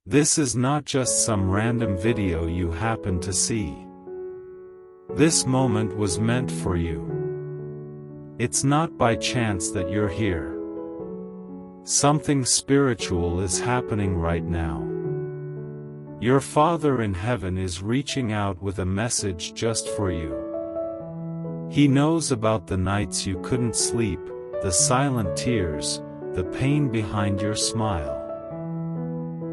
This is not just some random video you happen to see. This moment was meant for you. It's not by chance that you're here. Something spiritual is happening right now. Your Father in heaven is reaching out with a message just for you. He knows about the nights you couldn't sleep, the silent tears, the pain behind your smile.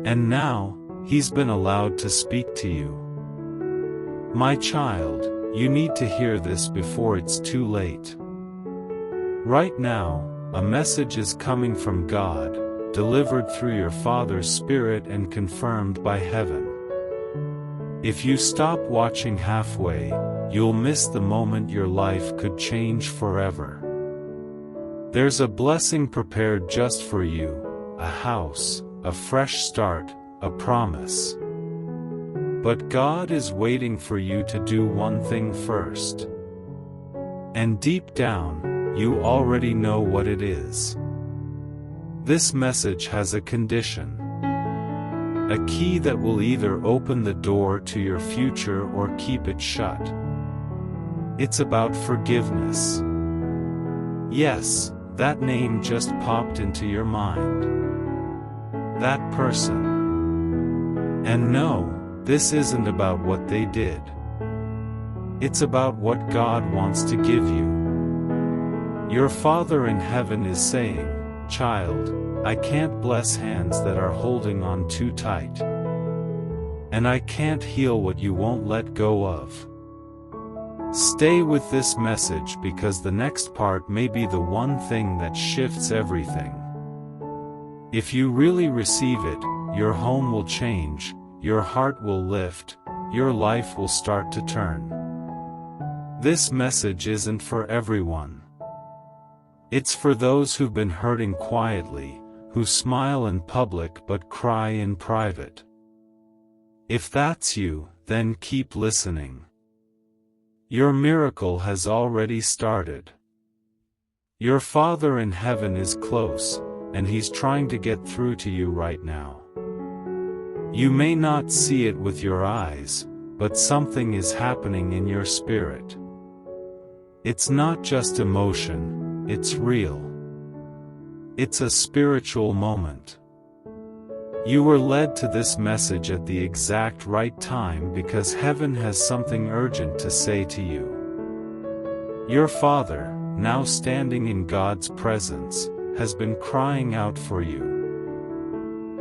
And now, He's been allowed to speak to you. My child, you need to hear this before it's too late. Right now, a message is coming from God, delivered through your Father's Spirit and confirmed by heaven. If you stop watching halfway, you'll miss the moment your life could change forever. There's a blessing prepared just for you, a house, a fresh start, a promise. But God is waiting for you to do one thing first. And deep down, you already know what it is. This message has a condition. A key that will either open the door to your future or keep it shut. It's about forgiveness. Yes, that name just popped into your mind. That person. And no, this isn't about what they did. It's about what God wants to give you. Your Father in heaven is saying, "Child, I can't bless hands that are holding on too tight. And I can't heal what you won't let go of." Stay with this message because the next part may be the one thing that shifts everything. If you really receive it, your home will change, your heart will lift, your life will start to turn. This message isn't for everyone. It's for those who've been hurting quietly, who smile in public but cry in private. If that's you, then keep listening. Your miracle has already started. Your Father in heaven is close, and He's trying to get through to you right now. You may not see it with your eyes, but something is happening in your spirit. It's not just emotion, it's real. It's a spiritual moment. You were led to this message at the exact right time because heaven has something urgent to say to you. Your Father, now standing in God's presence, has been crying out for you.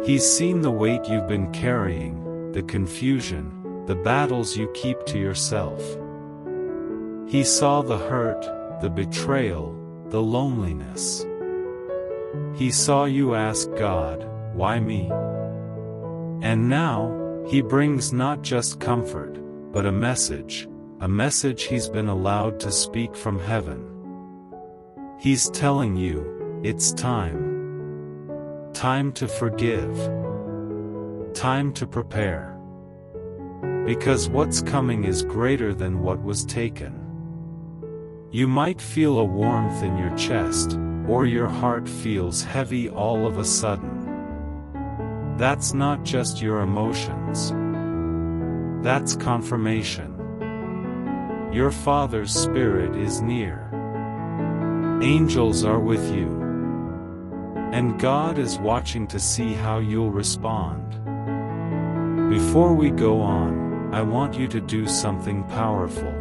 He's seen the weight you've been carrying, the confusion, the battles you keep to yourself. He saw the hurt, the betrayal, the loneliness. He saw you ask God, "Why me?" And now, He brings not just comfort, but a message He's been allowed to speak from heaven. He's telling you, it's time. Time to forgive. Time to prepare. Because what's coming is greater than what was taken. You might feel a warmth in your chest, or your heart feels heavy all of a sudden. That's not just your emotions. That's confirmation. Your Father's Spirit is near. Angels are with you. And God is watching to see how you'll respond. Before we go on, I want you to do something powerful.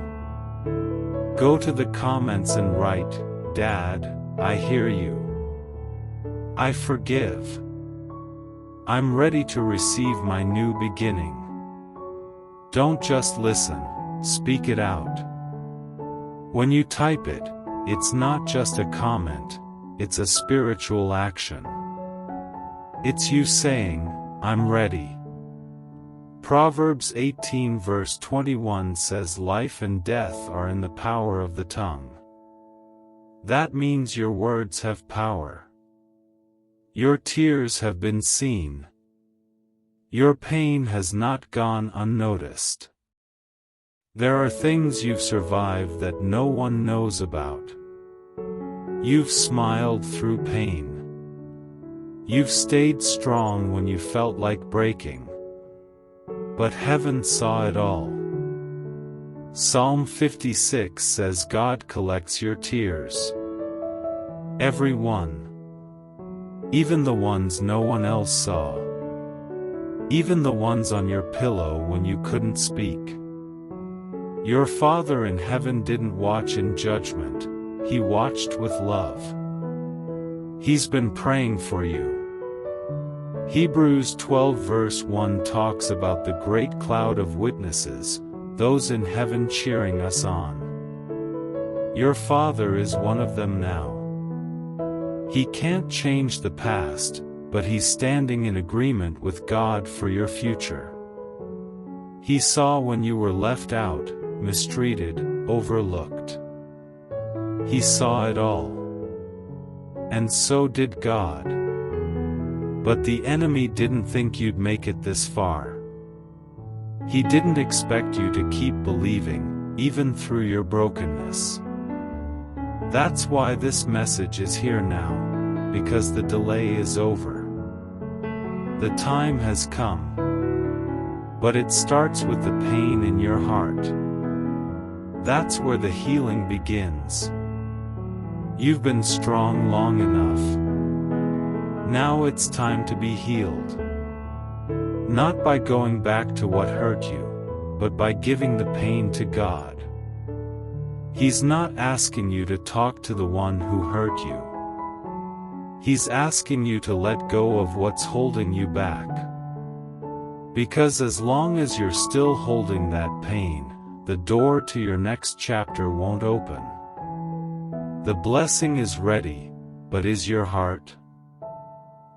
Go to the comments and write, "Dad, I hear you. I forgive. I'm ready to receive my new beginning." Don't just listen, speak it out. When you type it, it's not just a comment, it's a spiritual action. It's you saying, "I'm ready." Proverbs 18 verse 21 says life and death are in the power of the tongue. That means your words have power. Your tears have been seen. Your pain has not gone unnoticed. There are things you've survived that no one knows about. You've smiled through pain. You've stayed strong when you felt like breaking. But heaven saw it all. Psalm 56 says God collects your tears. Every one. Even the ones no one else saw. Even the ones on your pillow when you couldn't speak. Your Father in heaven didn't watch in judgment, He watched with love. He's been praying for you. Hebrews 12 verse 1 talks about the great cloud of witnesses, those in heaven cheering us on. Your Father is one of them now. He can't change the past, but He's standing in agreement with God for your future. He saw when you were left out, mistreated, overlooked. He saw it all. And so did God. But the enemy didn't think you'd make it this far. He didn't expect you to keep believing, even through your brokenness. That's why this message is here now, because the delay is over. The time has come. But it starts with the pain in your heart. That's where the healing begins. You've been strong long enough. Now it's time to be healed. Not by going back to what hurt you, but by giving the pain to God. He's not asking you to talk to the one who hurt you. He's asking you to let go of what's holding you back. Because as long as you're still holding that pain, the door to your next chapter won't open. The blessing is ready, but is your heart?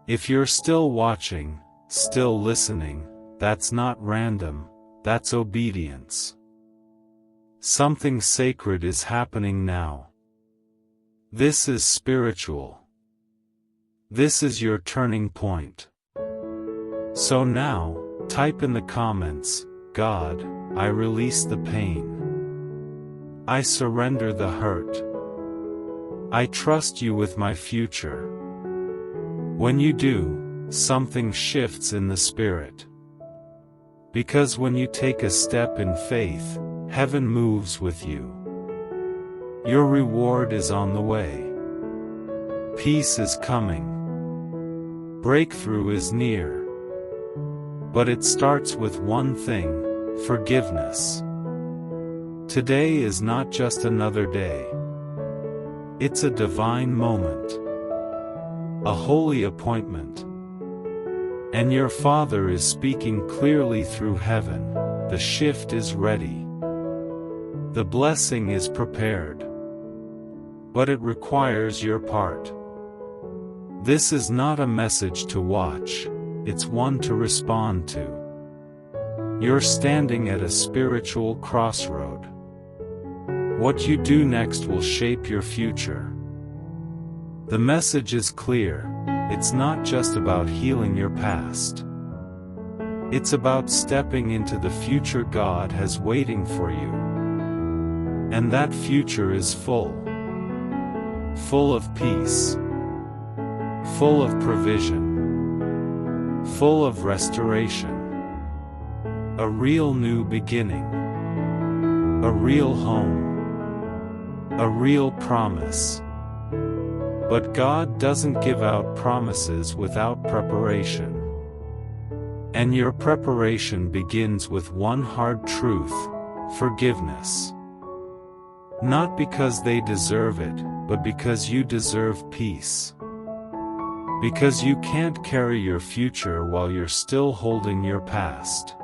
If you're still watching, still listening, that's not random, that's obedience. Something sacred is happening now. This is spiritual. This is your turning point. So now, type in the comments, God, I release the pain. I surrender the hurt. I trust you with my future. When you do, something shifts in the spirit. Because when you take a step in faith, heaven moves with you. Your reward is on the way. Peace is coming. Breakthrough is near. But it starts with one thing, forgiveness. Today is not just another day. It's a divine moment. A holy appointment. And your Father is speaking clearly through heaven. The shift is ready. The blessing is prepared. But it requires your part. This is not a message to watch, it's one to respond to. You're standing at a spiritual crossroad. What you do next will shape your future. The message is clear, it's not just about healing your past. It's about stepping into the future God has waiting for you. And that future is full. Full of peace. Full of provision. Full of restoration. A real new beginning. A real home. A real promise. But God doesn't give out promises without preparation. And your preparation begins with one hard truth, forgiveness. Not because they deserve it, but because you deserve peace. Because you can't carry your future while you're still holding your past.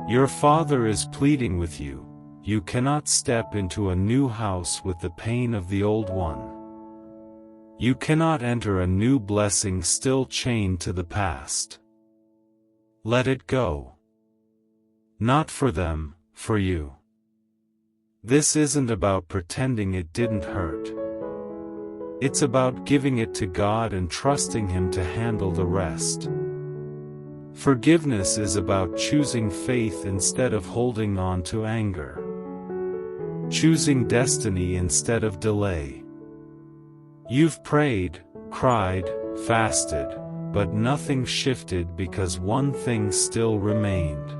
Your Father is pleading with you. You cannot step into a new house with the pain of the old one. You cannot enter a new blessing still chained to the past. Let it go. Not for them, for you. This isn't about pretending it didn't hurt. It's about giving it to God and trusting Him to handle the rest. Forgiveness is about choosing faith instead of holding on to anger. Choosing destiny instead of delay. You've prayed, cried, fasted, but nothing shifted because one thing still remained.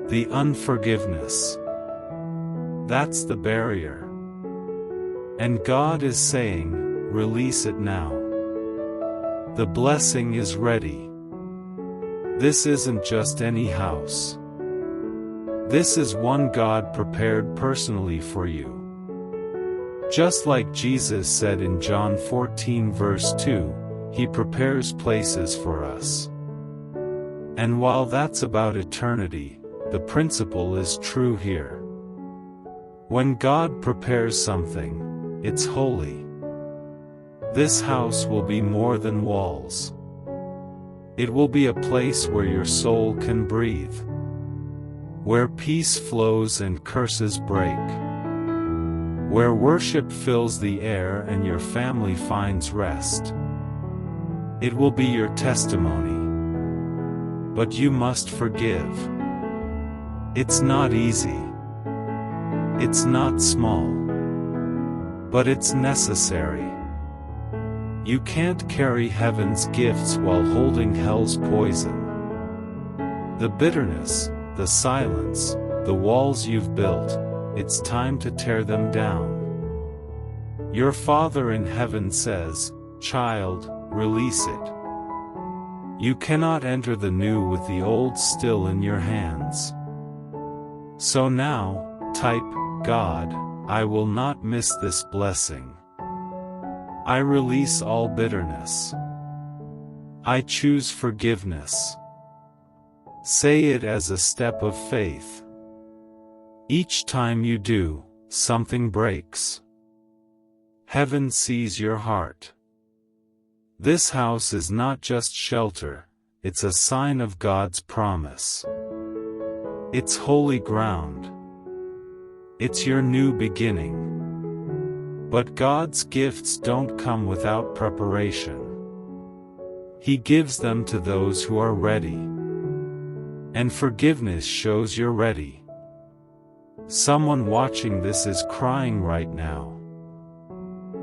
The unforgiveness. That's the barrier. And God is saying, release it now. The blessing is ready. This isn't just any house. This is one God prepared personally for you. Just like Jesus said in John 14 verse 2, He prepares places for us. And while that's about eternity, the principle is true here. When God prepares something, it's holy. This house will be more than walls. It will be a place where your soul can breathe, where peace flows and curses break, where worship fills the air and your family finds rest. It will be your testimony. But you must forgive. It's not easy. It's not small. But it's necessary. You can't carry heaven's gifts while holding hell's poison. The bitterness, the silence, the walls you've built, it's time to tear them down. Your Father in heaven says, "Child, release it." You cannot enter the new with the old still in your hands. So now, type, "God, I will not miss this blessing. I release all bitterness. I choose forgiveness." Say it as a step of faith. Each time you do, something breaks. Heaven sees your heart. This house is not just shelter, it's a sign of God's promise. It's holy ground. It's your new beginning. But God's gifts don't come without preparation. He gives them to those who are ready. And forgiveness shows you're ready. Someone watching this is crying right now.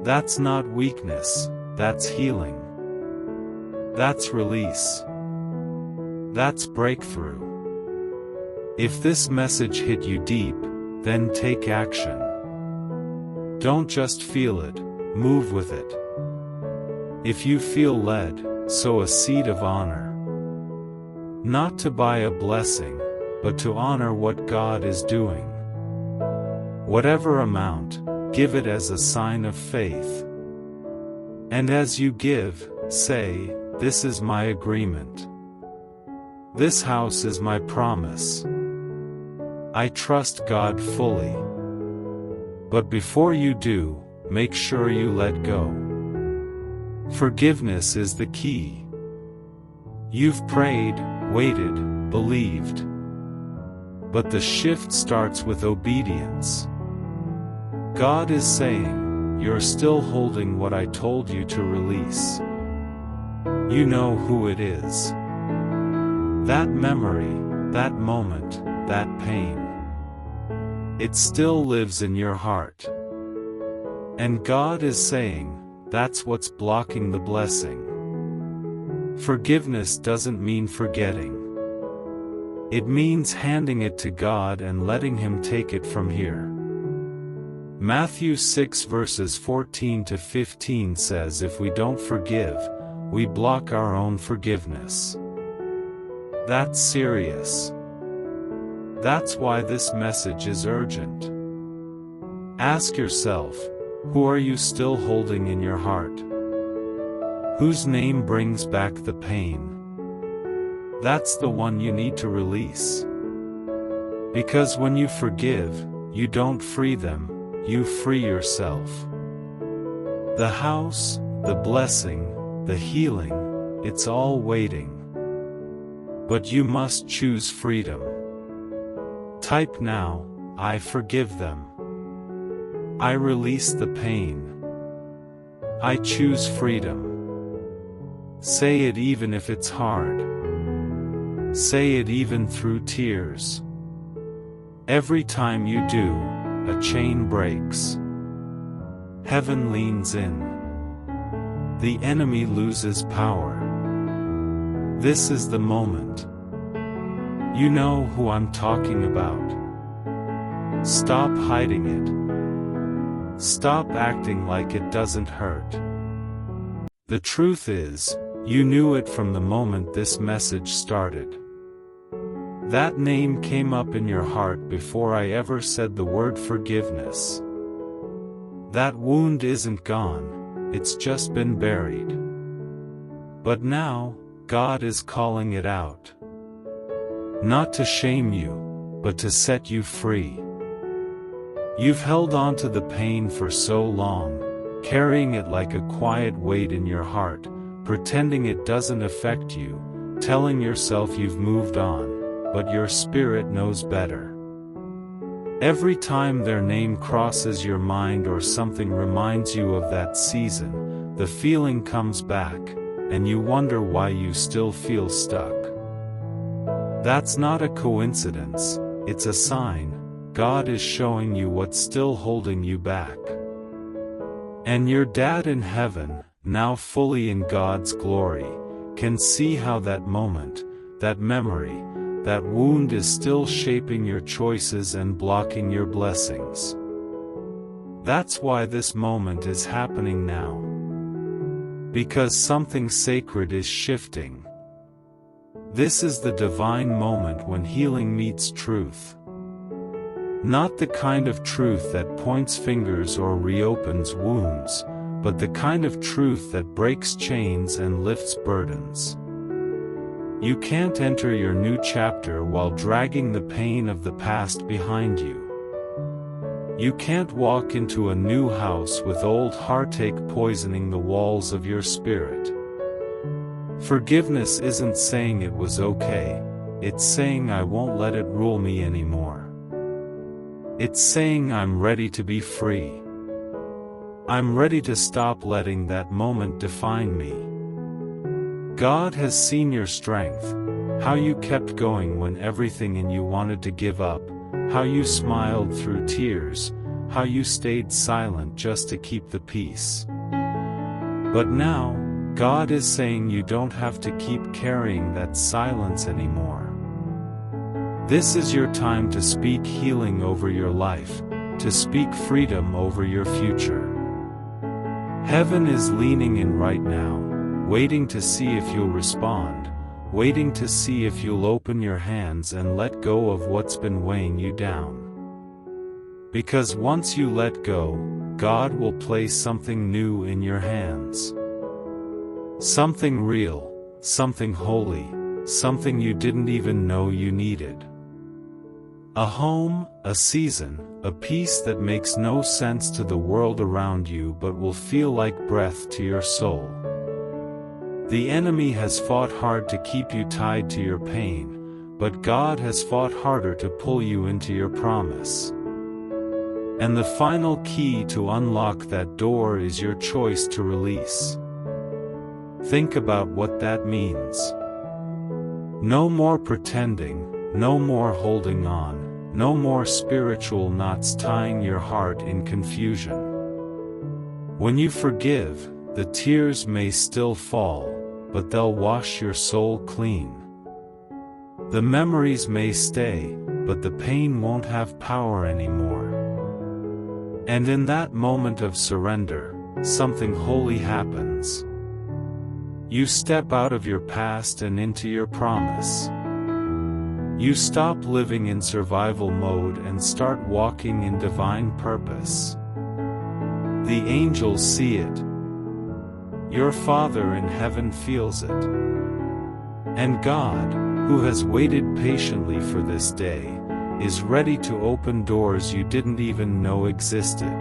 That's not weakness, that's healing. That's release. That's breakthrough. If this message hit you deep, then take action. Don't just feel it, move with it. If you feel led, sow a seed of honor. Not to buy a blessing, but to honor what God is doing. Whatever amount, give it as a sign of faith. And as you give, say, "This is my agreement. This house is my promise. I trust God fully." But before you do, make sure you let go. Forgiveness is the key. You've prayed, waited, believed. But the shift starts with obedience. God is saying, "You're still holding what I told you to release." You know who it is. That memory, that moment, that pain. It still lives in your heart. And God is saying, that's what's blocking the blessing. Forgiveness doesn't mean forgetting. It means handing it to God and letting Him take it from here. Matthew 6 verses 14 to 15 says if we don't forgive, we block our own forgiveness. That's serious. That's why this message is urgent. Ask yourself, who are you still holding in your heart? Whose name brings back the pain? That's the one you need to release. Because when you forgive, you don't free them, you free yourself. The house, the blessing, the healing, it's all waiting. But you must choose freedom. Type now, "I forgive them. I release the pain. I choose freedom." Say it even if it's hard. Say it even through tears. Every time you do, a chain breaks. Heaven leans in. the enemy loses power. This is the moment. You know who I'm talking about. Stop hiding it. Stop acting like it doesn't hurt. The truth is, you knew it from the moment this message started. That name came up in your heart before I ever said the word forgiveness. That wound isn't gone, it's just been buried. But now, God is calling it out. Not to shame you, but to set you free. You've held on to the pain for so long, carrying it like a quiet weight in your heart, pretending it doesn't affect you, telling yourself you've moved on, but your spirit knows better. Every time their name crosses your mind or something reminds you of that season, the feeling comes back, and you wonder why you still feel stuck. That's not a coincidence, it's a sign. God is showing you what's still holding you back. And your Dad in heaven, now fully in God's glory, can see how that moment, that memory, that wound is still shaping your choices and blocking your blessings. That's why this moment is happening now. Because something sacred is shifting. This is the divine moment when healing meets truth. Not the kind of truth that points fingers or reopens wounds, but the kind of truth that breaks chains and lifts burdens. You can't enter your new chapter while dragging the pain of the past behind you. You can't walk into a new house with old heartache poisoning the walls of your spirit. Forgiveness isn't saying it was okay, it's saying I won't let it rule me anymore. It's saying I'm ready to be free. I'm ready to stop letting that moment define me. God has seen your strength, how you kept going when everything in you wanted to give up, how you smiled through tears, how you stayed silent just to keep the peace. But now, God is saying you don't have to keep carrying that silence anymore. This is your time to speak healing over your life, to speak freedom over your future. Heaven is leaning in right now, waiting to see if you'll respond, waiting to see if you'll open your hands and let go of what's been weighing you down. Because once you let go, God will place something new in your hands. Something real, something holy, something you didn't even know you needed. A home, a season, a peace that makes no sense to the world around you but will feel like breath to your soul. The enemy has fought hard to keep you tied to your pain, but God has fought harder to pull you into your promise. And the final key to unlock that door is your choice to release. Think about what that means. No more pretending, no more holding on, no more spiritual knots tying your heart in confusion. When you forgive, the tears may still fall, but they'll wash your soul clean. The memories may stay, but the pain won't have power anymore. And in that moment of surrender, something holy happens. You step out of your past and into your promise. You stop living in survival mode and start walking in divine purpose. The angels see it. Your Father in heaven feels it. And God, who has waited patiently for this day, is ready to open doors you didn't even know existed.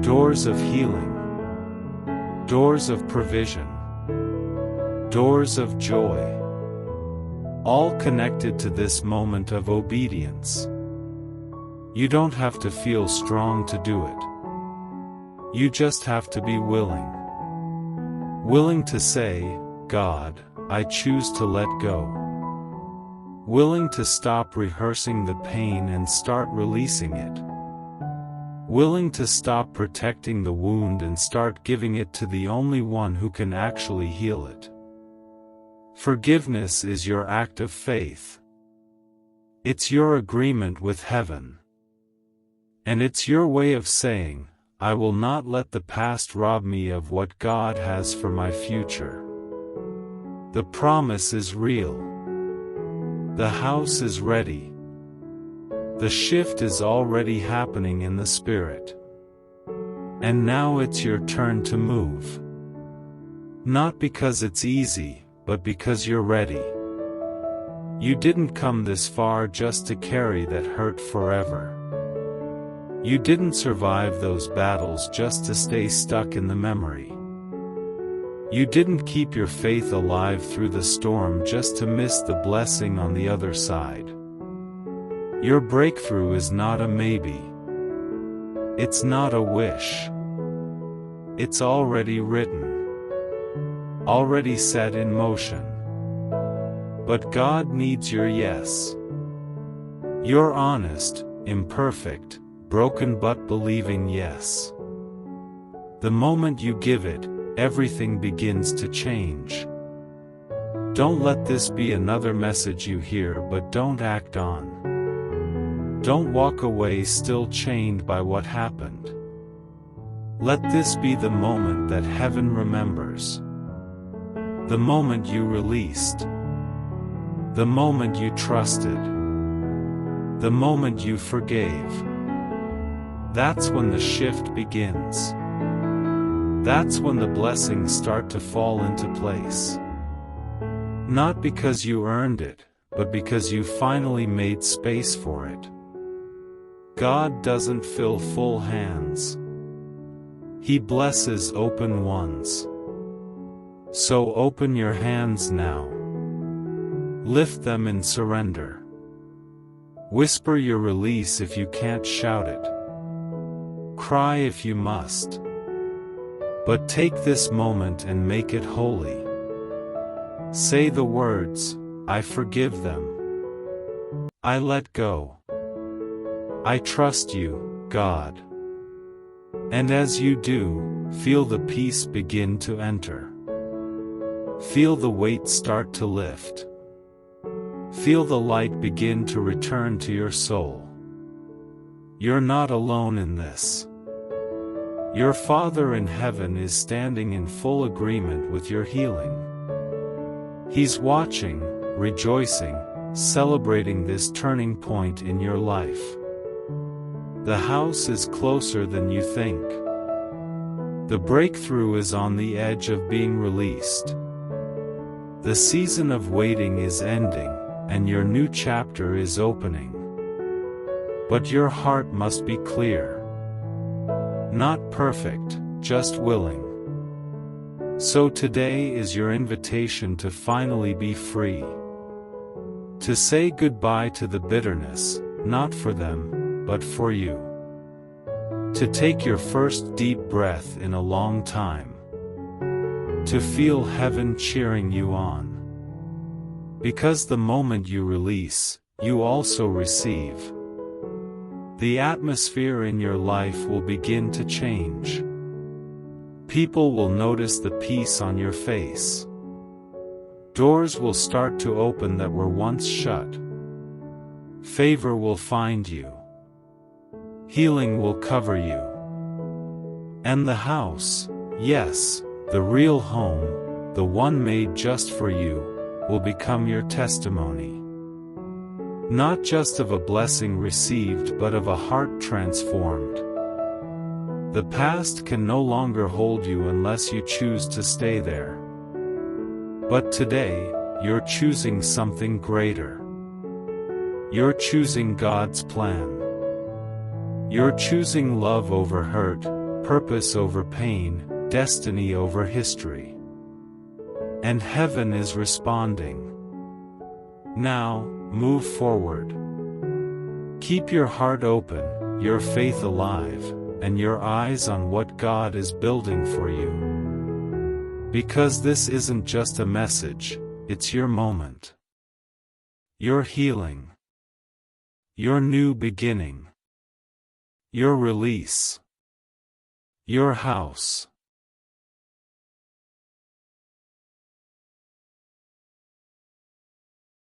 Doors of healing. Doors of provision. Doors of joy. All connected to this moment of obedience. You don't have to feel strong to do it. You just have to be willing. Willing to say, God, I choose to let go. Willing to stop rehearsing the pain and start releasing it. Willing to stop protecting the wound and start giving it to the only one who can actually heal it. Forgiveness is your act of faith. It's your agreement with heaven. And it's your way of saying, I will not let the past rob me of what God has for my future. The promise is real. The house is ready. The shift is already happening in the spirit. And now it's your turn to move. Not because it's easy, but because you're ready. You didn't come this far just to carry that hurt forever. You didn't survive those battles just to stay stuck in the memory. You didn't keep your faith alive through the storm just to miss the blessing on the other side. Your breakthrough is not a maybe. It's not a wish. It's already written. Already set in motion. But God needs your yes. Your honest, imperfect, broken but believing yes. The moment you give it, everything begins to change. Don't let this be another message you hear but don't act on. Don't walk away still chained by what happened. Let this be the moment that heaven remembers. The moment you released. The moment you trusted. The moment you forgave. That's when the shift begins. That's when the blessings start to fall into place. Not because you earned it, but because you finally made space for it. God doesn't fill full hands. He blesses open ones. So open your hands now. Lift them in surrender. Whisper your release if you can't shout it. Cry if you must. But take this moment and make it holy. Say the words, I forgive them. I let go. I trust you, God. And as you do, feel the peace begin to enter. Feel the weight start to lift. Feel the light begin to return to your soul. You're not alone in this. Your Father in heaven is standing in full agreement with your healing. He's watching, rejoicing, celebrating this turning point in your life. The house is closer than you think. The breakthrough is on the edge of being released. The season of waiting is ending, and your new chapter is opening. But your heart must be clear. Not perfect, just willing. So today is your invitation to finally be free. To say goodbye to the bitterness, not for them, but for you. To take your first deep breath in a long time. To feel heaven cheering you on. Because the moment you release, you also receive. The atmosphere in your life will begin to change. People will notice the peace on your face. Doors will start to open that were once shut. Favor will find you. Healing will cover you. And the house, yes, the real home, the one made just for you, will become your testimony. Not just of a blessing received but of a heart transformed. The past can no longer hold you unless you choose to stay there. But today, you're choosing something greater. You're choosing God's plan. You're choosing love over hurt, purpose over pain, destiny over history. And heaven is responding. Now, move forward. Keep your heart open, your faith alive, and your eyes on what God is building for you. Because this isn't just a message, it's your moment. Your healing. Your new beginning. Your release. Your house.